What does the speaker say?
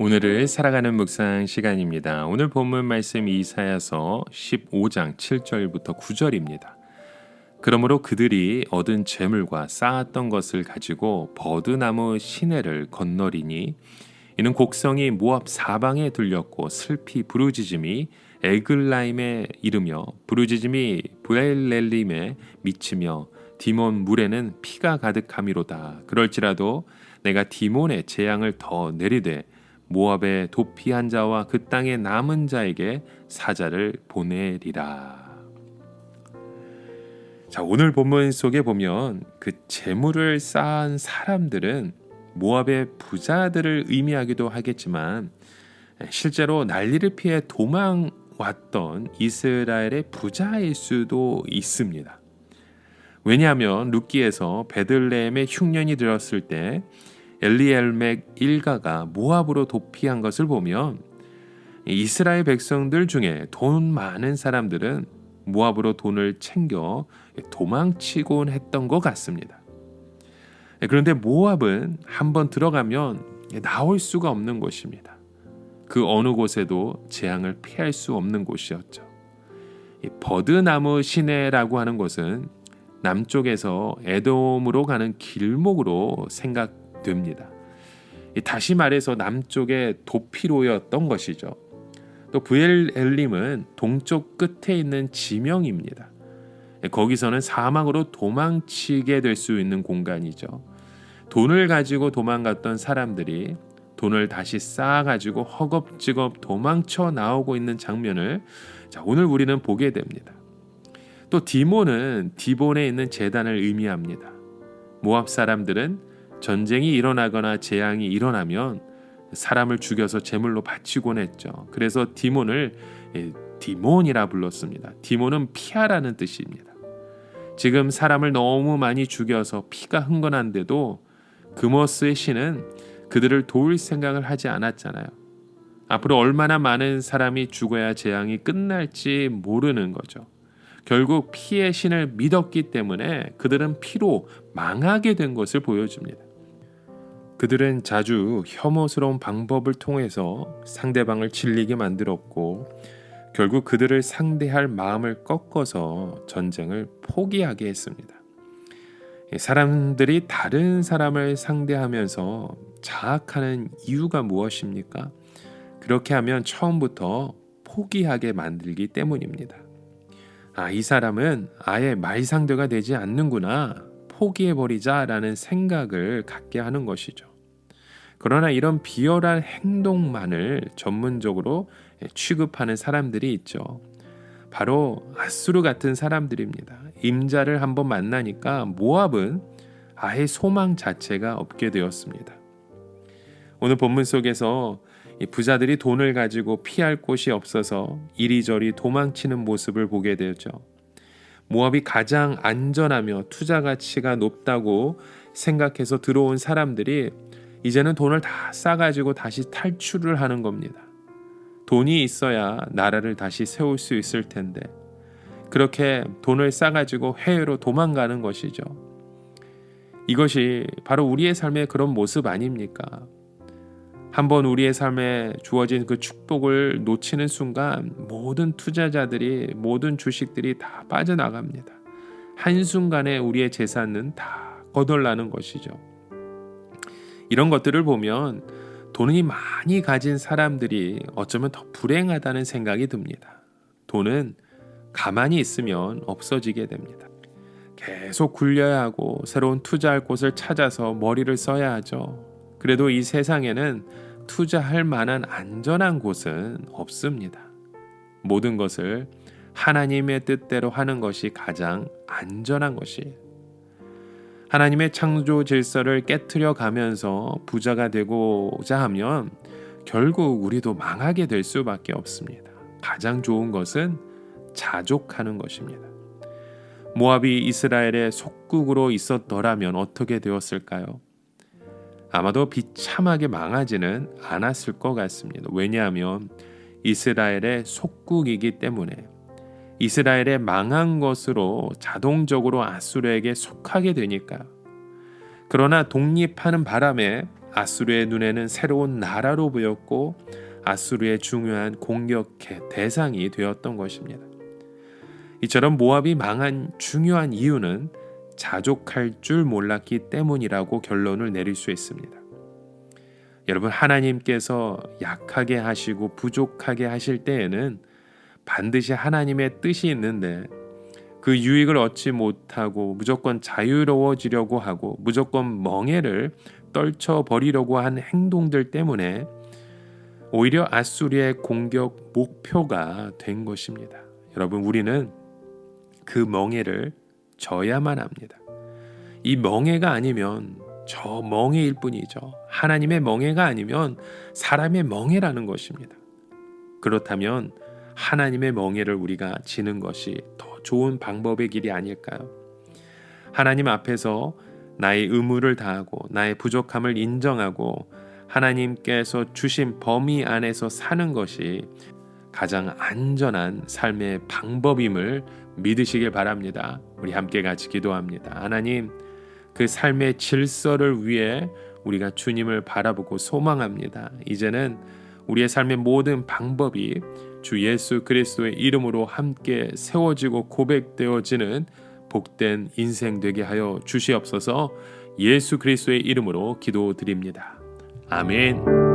오늘을 살아가는 묵상 시간입니다. 오늘 본문 말씀 이사야서 15장 7절부터 9절입니다. 그러므로 그들이 얻은 재물과 쌓았던 것을 가지고 버드나무 시내를 건너리니 이는 곡성이 모압 사방에 들렸고 슬피 부르짖음이 에글라임에 이르며 부르짖음이 브엘렐림에 미치며 디몬 물에는 피가 가득함이로다. 그럴지라도 내가 디몬의 재앙을 더 내리되 모압의 도피한 자와 그 땅의 남은 자에게 사자를 보내리라. 자, 오늘 본문 속에 보면 그 재물을 쌓은 사람들은 모압의 부자들을 의미하기도 하겠지만 실제로 난리를 피해 도망왔던 이스라엘의 부자일 수도 있습니다. 왜냐하면 룻기에서 베들레헴에 흉년이 들었을 때 엘리엘맥 일가가 모압으로 도피한 것을 보면 이스라엘 백성들 중에 돈 많은 사람들은 모압으로 돈을 챙겨 도망치곤 했던 것 같습니다. 그런데 모압은 한번 들어가면 나올 수가 없는 곳입니다. 그 어느 곳에도 재앙을 피할 수 없는 곳이었죠. 버드나무 시내라고 하는 곳은 남쪽에서 에돔으로 가는 길목으로 생각됩니다. 다시 말해서 남쪽의 도피로였던 것이죠. 또 브엘엘림은 동쪽 끝에 있는 지명입니다. 거기서는 사막으로 도망치게 될 수 있는 공간이죠. 돈을 가지고 도망갔던 사람들이 돈을 다시 쌓아가지고 허겁지겁 도망쳐 나오고 있는 장면을 오늘 우리는 보게 됩니다. 또 디몬은 디본에 있는 제단을 의미합니다. 모압 사람들은 전쟁이 일어나거나 재앙이 일어나면 사람을 죽여서 제물로 바치곤 했죠. 그래서 디몬을 디몬이라 불렀습니다. 디몬은 피하라는 뜻입니다. 지금 사람을 너무 많이 죽여서 피가 흥건한데도 그모스의 신은 그들을 도울 생각을 하지 않았잖아요. 앞으로 얼마나 많은 사람이 죽어야 재앙이 끝날지 모르는 거죠. 결국 피의 신을 믿었기 때문에 그들은 피로 망하게 된 것을 보여줍니다. 그들은 자주 혐오스러운 방법을 통해서 상대방을 질리게 만들었고 결국 그들을 상대할 마음을 꺾어서 전쟁을 포기하게 했습니다. 사람들이 다른 사람을 상대하면서 자학하는 이유가 무엇입니까? 그렇게 하면 처음부터 포기하게 만들기 때문입니다. 이 사람은 아예 말상대가 되지 않는구나, 포기해버리자라는 생각을 갖게 하는 것이죠. 그러나 이런 비열한 행동만을 전문적으로 취급하는 사람들이 있죠. 바로 아수르 같은 사람들입니다. 임자를 한번 만나니까 모압은 아예 소망 자체가 없게 되었습니다. 오늘 본문 속에서 이 부자들이 돈을 가지고 피할 곳이 없어서 이리저리 도망치는 모습을 보게 되죠. 모압이 가장 안전하며 투자 가치가 높다고 생각해서 들어온 사람들이 이제는 돈을 다 싸가지고 다시 탈출을 하는 겁니다. 돈이 있어야 나라를 다시 세울 수 있을 텐데 그렇게 돈을 싸가지고 해외로 도망가는 것이죠. 이것이 바로 우리의 삶의 그런 모습 아닙니까? 한번 우리의 삶에 주어진 그 축복을 놓치는 순간 모든 투자자들이, 모든 주식들이 다 빠져나갑니다. 한순간에 우리의 재산은 다 거덜나는 것이죠. 이런 것들을 보면 돈이 많이 가진 사람들이 어쩌면 더 불행하다는 생각이 듭니다. 돈은 가만히 있으면 없어지게 됩니다. 계속 굴려야 하고 새로운 투자할 곳을 찾아서 머리를 써야 하죠. 그래도 이 세상에는 투자할 만한 안전한 곳은 없습니다. 모든 것을 하나님의 뜻대로 하는 것이 가장 안전한 것이에요. 하나님의 창조 질서를 깨트려 가면서 부자가 되고자 하면 결국 우리도 망하게 될 수밖에 없습니다. 가장 좋은 것은 자족하는 것입니다. 모압이 이스라엘의 속국으로 있었더라면 어떻게 되었을까요? 아마도 비참하게 망하지는 않았을 것 같습니다. 왜냐하면 이스라엘의 속국이기 때문에 이스라엘의 망한 것으로 자동적으로 아수르에게 속하게 되니까요. 그러나 독립하는 바람에 아수르의 눈에는 새로운 나라로 보였고 아수르의 중요한 공격 대상이 되었던 것입니다. 이처럼 모압이 망한 중요한 이유는 자족할 줄 몰랐기 때문이라고 결론을 내릴 수 있습니다. 여러분, 하나님께서 약하게 하시고 부족하게 하실 때에는 반드시 하나님의 뜻이 있는데 그 유익을 얻지 못하고 무조건 자유로워지려고 하고 무조건 멍에를 떨쳐버리려고 한 행동들 때문에 오히려 아수리의 공격 목표가 된 것입니다. 여러분, 우리는 그 멍에를 져야만 합니다. 이 멍에가 아니면 저 멍에일 뿐이죠. 하나님의 멍에가 아니면 사람의 멍에라는 것입니다. 그렇다면 하나님의 멍에를 우리가 지는 것이 더 좋은 방법의 길이 아닐까요? 하나님 앞에서 나의 의무를 다하고 나의 부족함을 인정하고 하나님께서 주신 범위 안에서 사는 것이 가장 안전한 삶의 방법임을 믿으시길 바랍니다. 우리 함께 같이 기도합니다. 하나님, 그 삶의 질서를 위해 우리가 주님을 바라보고 소망합니다. 이제는 우리의 삶의 모든 방법이 주 예수 그리스도의 이름으로 함께 세워지고 고백되어지는 복된 인생 되게 하여 주시옵소서. 예수 그리스도의 이름으로 기도드립니다. 아멘.